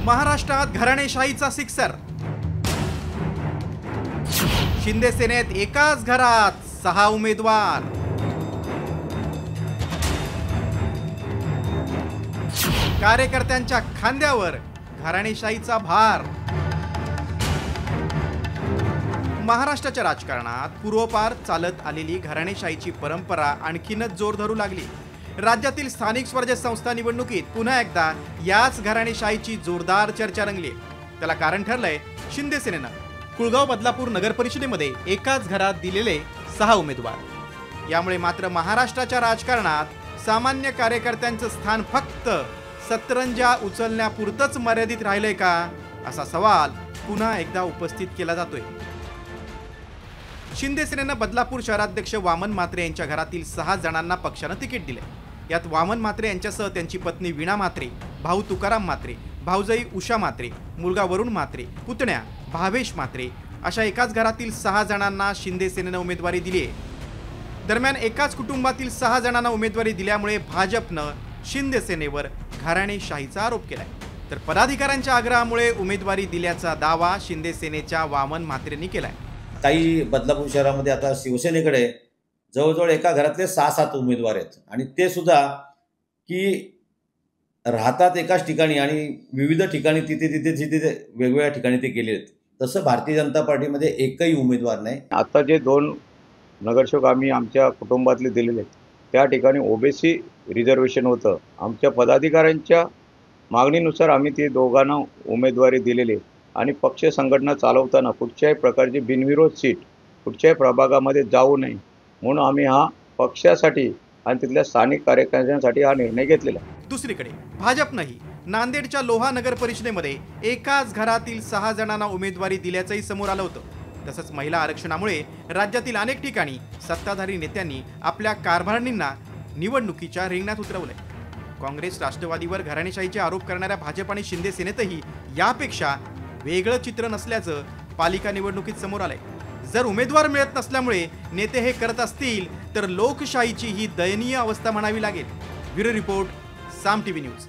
महाराष्ट्रात घराणेशाहीचा सिक्सर। शिंदे सेनेत एकाच घरात 6 उमेदवार। कार्यकर्त्यांच्या खांद्यावर घराणेशाहीचा भार। महाराष्ट्राच्या राजकारणात पूर्वपार चालत आलेली घराणेशाहीची परंपरा आणखीनच जोर धरू लागली। राज्यातील स्थानिक स्वराज्य संस्था निवडणुकीत पुन्हा एकदा याच घराणेशाहीची जोरदार चर्चा रंगली। त्याला कारण ठरलंय शिंदे सेनेनं कुळगाव बदलापूर नगर परिषदेमध्ये एकाच घरात दिलेले 6 उमेदवार। यामुळे मात्र महाराष्ट्राच्या राजकारणात सामान्य कार्यकर्त्यांचं स्थान फक्त सतरंजा उचलण्यापुरतच मर्यादित राहिलंय का, असा सवाल पुन्हा एकदा उपस्थित केला जातोय। शिंदे सेनेनं बदलापूर शहराध्यक्ष वामन म्हात्रे यांच्या घरातील 6 जणांना पक्षानं तिकीट दिले। यात वामन म्हात्रे यांच्यासह त्यांची पत्नी वीणा म्हात्रे, भाऊ तुकाराम म्हात्रे, भाऊजाई उषा म्हात्रे, मुलगा वरुण म्हात्रे, पुतण्या भावेश म्हात्रे अशा एकाच घरातील 6 जणांना शिंदे सेनेनं उमेदवारी दिली आहे। दरम्यान एकाच कुटुंबातील 6 जणांना उमेदवारी दिल्यामुळे भाजपनं शिंदे सेनेवर घराणेशाहीचा आरोप केलाय। तर पदाधिकाऱ्यांच्या आग्रहामुळे उमेदवारी दिल्याचा दावा शिंदे सेनेच्या वामन म्हात्रेंनी केलाय। काही बदलापूर शहरामध्ये आता शिवसेनेकडे जवळजवळ एका घरातले 6-7 उमेदवार आहेत आणि ते सुद्धा की राहतात एकाच ठिकाणी आणि विविध ठिकाणी तिथे वेगवेगळ्या ठिकाणी ते गेले आहेत। तसं भारतीय जनता पार्टीमध्ये एकही उमेदवार नाही। आता जे 2 नगरसेवक आम्ही आमच्या कुटुंबातले दिलेले त्या ठिकाणी ओबीसी रिझर्वेशन होतं। आमच्या पदाधिकाऱ्यांच्या मागणीनुसार आम्ही ते दोघांना उमेदवारी दिलेली आणि पक्ष संघटना चालवताना कुठच्याही प्रकारची बिनविरोध सीट कुठच्याही प्रभागामध्ये जाऊ नये म्हणून आम्ही हा पक्षासाठी आणि तिथल्या स्थानिक कार्यकर्त्यांसाठी हा निर्णय घेतलेला। दुसरीकडे भाजपनंही नांदेडच्या लोहा नगर परिषदेमध्ये एकाच घरातील 6 जणांना उमेदवारी दिल्याचंही समोर आलं होतं। तसंच महिला आरक्षणामुळे राज्यातील अनेक ठिकाणी सत्ताधारी नेत्यांनी आपल्या कारभारणींना निवडणुकीच्या रिंगणात उतरवलंय। काँग्रेस राष्ट्रवादीवर घराणेशाहीचे आरोप करणाऱ्या भाजप आणि शिंदे सेनेतही यापेक्षा वेगळं चित्र नसल्याचं पालिका निवडणुकीत समोर आलंय। जर उमेदवार मिळत नसल्यामुळे नेते हे करत असतील तर लोकशाहीची ही दयनीय अवस्था म्हणावी लागेल। ब्युरो रिपोर्ट, साम टीव्ही न्यूज।